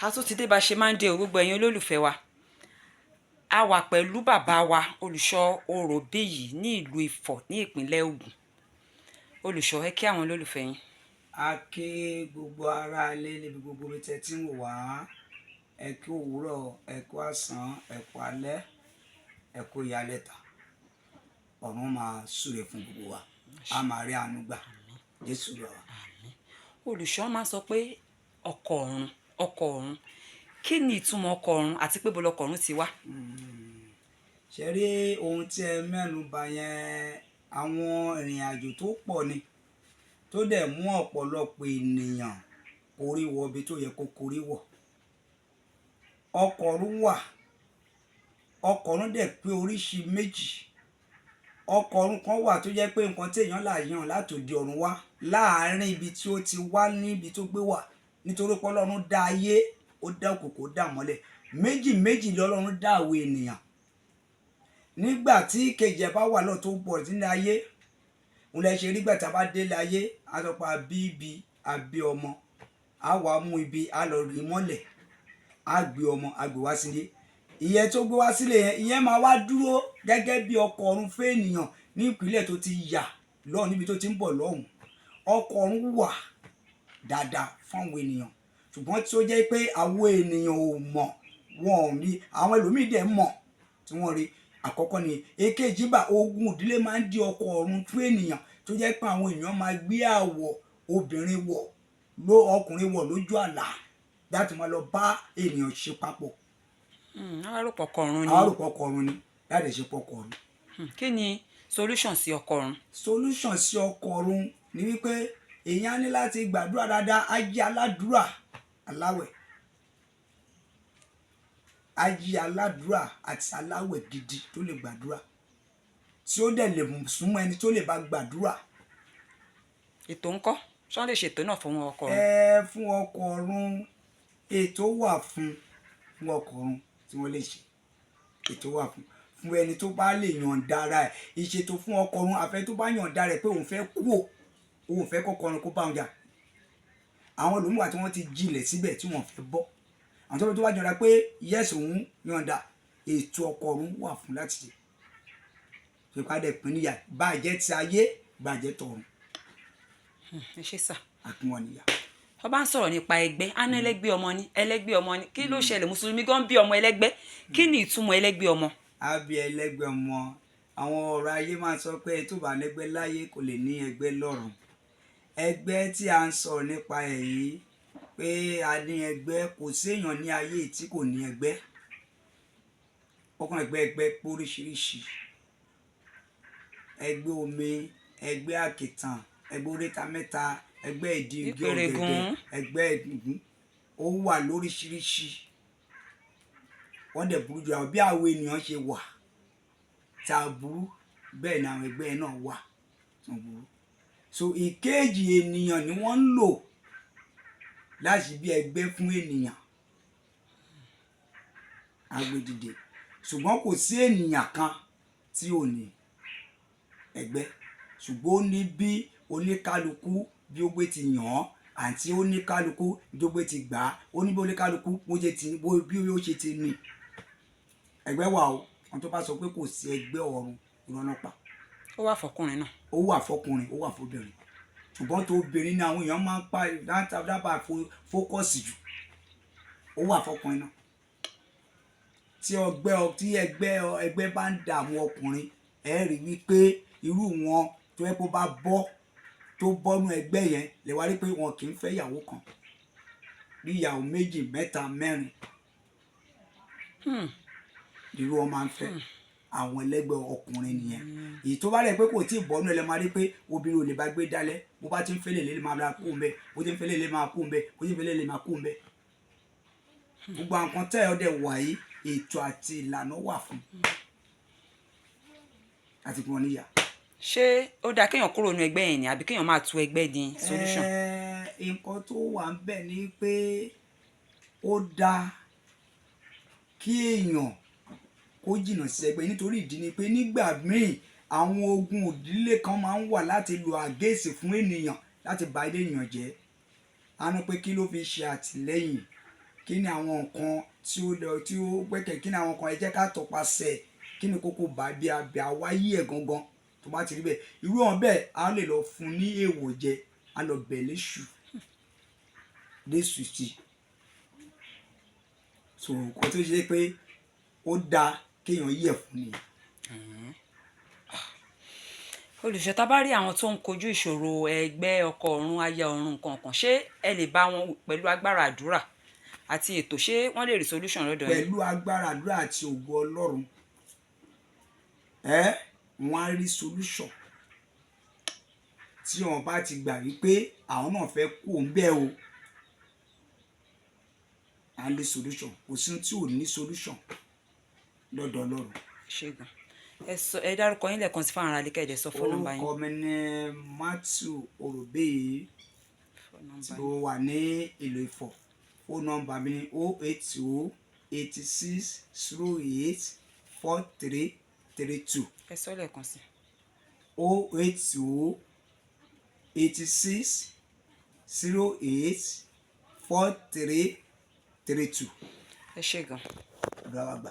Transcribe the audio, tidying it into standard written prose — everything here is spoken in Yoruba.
a tún ti dé bá ṣe máa ń dé o gbogbo ẹ̀yin olólùfẹ́ wa a wà pẹ̀lú bàbá wa olùṣọ́ Oròbíyì ní ìlú Ifọ̀ ní ìpínlẹ̀ Ògùn. Olùṣọ́, ẹ kí àwọn olólùfẹ́ yín. A kí gbogbo ará ilé níbi gbogbo bí tẹ́ tí ń wò wá, ẹ kú òwúrọ̀, ẹ kú àsán, ẹ kú alẹ́, ẹ kú ìyálẹ̀ta. Ọ̀run máa súre fún gbogbo wa, a máa rí àánú gbà. Jésù lọ wa. Olùṣọ́ máa sọ pé ọkọ ọ̀run, ọkọ ọ̀run, kí ni ìtumọ̀ ọkọ ọ̀run àti pé bọ́lá ọkọ ọ̀run ti wá? Ṣé rí ohun tí ẹ mẹ́nu bà yẹn, àwọn ìrìn àjò tó pọ̀ ni tó dẹ̀ mú ọ̀pọ̀lọpọ̀ ènìyàn korí wọ ibi tó yẹ kó korí wọ̀. Ọkọ ọ̀run wà, ọkọ ọ̀run dẹ̀ pé oríṣi méjì. Ọkọ ọ̀run kan wà tó jẹ́ pé nǹkan tí èèyàn là yàn látòdì ọ̀run wá láàárín ibi tí ó ti wá níbi tó gbé wà, nítorí pé Ọlọ́run dá ayé, ó dá òkùnkùn, ó dá mọ́lẹ̀. Méjì méjì lọ́lọ́run dá àwọn ènìyàn. Nígbà tí ìkejì ẹ̀ bá wà lọ́ọ̀ tó bọ̀ sílé ayé, òun lè ṣe rí gbà tá a bá délé ayé, a sọ pé a bí ibi, a bí ọmọ, a wàá mú ibi, a lọ rí mọ́lẹ̀, a gbé ọmọ, a gbé wá sílé. Ìyẹn tó gbé wá sílé yẹn, ìyẹn máa wá dúró gẹ́gẹ́ bí ọkọ ọ̀run fún ènìyàn ní ìpínlẹ̀ tó ti yà lọ́hùn, níbi tó ti ń bọ̀ lọ́hùn. Ọkọ ọ̀run wà dáadáa fún àwọn ènìyàn, ṣùgbọ́n tí ó jẹ́ pé àwọn ènìyàn ò mọ̀, wọn ò rí, àwọn ẹlòmíì dẹ̀ mọ̀ tí wọ́n rí. Àkọ́kọ́ ni èkejì bá ogun ìdílé máa ń di ọkọ ọ̀run fún ènìyàn tó jẹ́ pé àwọn èèyàn máa gbé àwọ̀ obìnrin wọ̀ ọkùnrin wọ̀ lójú àlá láti máa lọ bá ènìyàn ṣe papọ̀. Àwọn àròpọ̀ ọkọ ọ̀run ni. Àwọn àròpọ̀ ọkọ ọ̀run ni láti ṣe pọ̀ ọkọ ọ̀run. Kí ni solution sí ọkọ ọ̀run? Solution sí ọkọ ọ̀run ni wípé èèyàn ní láti gbàdúrà dáadáa, á jẹ́ aládùúrà aláwẹ̀. Á jẹ́ aládùúrà àti aláwẹ̀ gidi tó lè gbàdúrà, tí ó dẹ̀ lè súnmọ́ ẹni tó lè bá gbàdúrà. Ètò ńkọ́? Ṣé wọ́n lè ṣètò náà fún ọkọ ọ̀run? Fún ọkọ ọ̀run, ètò wà fún ọkọ ọ̀run tí wọ́n lè ṣe. Ètò wà fún ẹni tó bá lè yọ̀ǹda ara ẹ̀. Ìṣètò fún ọkọ ọ̀run, àfẹ́ tó bá yọ̀ǹda rẹ̀ pé òun fẹ́ kú, òun fẹ́ kọ́kọ ọ̀run kó bá wọn jà. Àwọn ẹlòmíràn tí wọ́n ti jinlẹ̀ síbẹ̀ tí wọ́n fẹ́ bọ́. Àwọn tó bá yọ̀ǹda pé yẹ́sì òun yọ̀ǹda, ètò ọkọ ọ̀run wà fún láti ṣe. Ìpàdé pín níyà, bàjẹ́ ti ayé, bàjẹ́ tọ̀run. Ẹ ṣé sà. Àpín wọn níyà. Wọ́n bá ń sọ̀rọ̀ nípa ẹgbẹ́, á ní ẹlẹ́gbẹ́ ọmọ ni, ẹlẹ́gbẹ́ ọmọ ni. Kí ló ṣẹlẹ̀? Mùsùlùmí gan bí ọmọ ẹlẹ́gbẹ́. Kí ni ìtumọ̀ ẹlẹ́gbẹ́ ọmọ? Á bí ẹlẹ́gbẹ́ ọmọ. Àwọn ọ̀rọ̀ ayé máa sọ pé tó bá lẹ́gbẹ́ láyé kò lè ní ẹgbẹ́ lọ́run. Ẹgbẹ́ tí a ń sọ̀rọ̀ nípa ẹ̀ yìí, pé a ní ẹgbẹ́, kò séèyàn ní ayé tí kò ní ẹgbẹ́. Ọkàn ẹgbẹ́ pé oríṣiríṣi. Ẹgbẹ́ omi, ẹgbẹ́ àkìtàn, ẹgbẹ́ oríta mẹ́ta, ẹgbẹ́ ìdí igi ọ̀gẹ̀dẹ̀, ẹgbẹ́ ìgún, ó wà lóríṣiríṣi. Wọ́n dẹ̀ burú jù àwọn bí àwọn ènìyàn ṣe wà tá a burú, bẹ́ẹ̀ ni àwọn ẹgbẹ́ náà wà tó burú. So ìkejì ènìyàn ni wọ́n ń lò láti bí ẹgbẹ́ fún ènìyàn agbèdìde, ṣùgbọ́n kò sí ènìyàn kan tí ò ní ẹgbẹ́, ṣùgbọ́n ó ní bí oníkálukú bí ó gbé ti yàn án, àti oníkálukú bí ó gbé ti gbà á, ó ní bí oníkálukú bí ó ṣe ti ní. Ẹgbẹ́ wà o, wọn tó bá sọ pé kò sí ẹgbẹ́ ọ̀run ìrànlọ́ pa. Ó wà fọkùnrin náà. Ó wà fọkùnrin, ó wà fọbìnrin, ṣùgbọ́n tó obìnrin ni àwọn èèyàn máa ń pa dábàá fókọ̀sì jù. Ó wà fọkùnrin náà. Tí ẹgbẹ́ bá ń dààmú ọkùnrin, ẹ rí wípé irú wọn tó yẹ kó bá tó bọ́nú ẹgbẹ́ yẹn lè wá rí pé wọn kì í fẹ́ ìyàwó kan, bí ìyàwó méjì, mẹ́ta, mẹ́rin. Irú wọn máa ń fẹ́ àwọn ẹlẹ́gbẹ́ ọkùnrin nìyẹn. Èyí tó bá rẹ̀ pé kò tí ì bọ́nú ẹ lè máa rí pé obìnrin ò lè bá gbé dálẹ̀, bó bá ti ń fẹ́lẹ̀ lè máa kú ń bẹ, bó ti ń fẹ́lẹ̀ lè máa kú ń bẹ, bó ti ń fẹ́lẹ̀ lè máa kú ń bẹ. Gbogbo nǹkan tẹ́ ọ dẹ̀ wà yìí, ètò àti ìlànà wà fún àti pín wọn níyà. Ṣé ó dáa kéèyàn kúrò nínú ẹgbẹ́ yẹn ni àbí kéèyàn máa tú ẹgbẹ́ di solution? Nǹkan tó wà ń bẹ̀ ni pé ó dáa kí èèyàn kó jìnnà sí ẹgbẹ́, nítorí ìdí ni pé nígbà míì àwọn ogun ìdílé kan máa ń wà láti lo àgéèsì fún ènìyàn láti bà ilé ènìyàn jẹ́. A ní pé kí ló fi ṣe àtìlẹ́yìn kí ni àwọn nǹkan tí ó gbẹ́kẹ̀, kí ni àwọn nǹkan ẹ jẹ́ ká tọpasẹ̀, kí ni kókó bàbí abẹ àwáyé ẹ̀ gangan. Tó bá ti rí bẹ́ẹ̀, irú ọ̀hún bẹ́ẹ̀ á lè lọ fún ní èèwọ̀ jẹ, á lọ bẹ̀ léṣù sí. So nǹkan tó ṣe pé ó dáa kéèyàn yẹ̀ fún ni. olùṣọ́ tá bá rí àwọn tó ń kojú ìṣòro ẹgbẹ́ ọkọ ọ̀run aya ọ̀run kankan, ṣé ẹ lè bá wọn pẹ̀lú agbára àdúrà àti ètò, ṣé wọ́n lè rí solution lọ́dọ̀ yín? Pẹ̀lú agbára àdúrà àti ògo Ọlọ́run wọ́n á rí solution tí wọ́n bá ti gbà wípé àwọn náà fẹ́ kú òun bẹ́ẹ̀ o. À ń lé solution, kò sí tí ò ní solution lọ́dọ̀ Ọlọ́run. ṣẹ́gun ẹ dárúkọ yín lẹ́ẹ̀kan sí fáwọn aráàlú kẹ́ẹ̀dẹ̀ sọ fóònù nọ́mbà yín. Orúkọ mi ni Matthew Orobeyi tí ó wà ní ìlú Ifọ̀. Fóònù nọ́mbà mi ni 08086084332. ẹ sọ lẹ́ẹ̀kan sí. 08086084332. ẹ ṣé gan. Ọ̀dọ̀ wa gbà.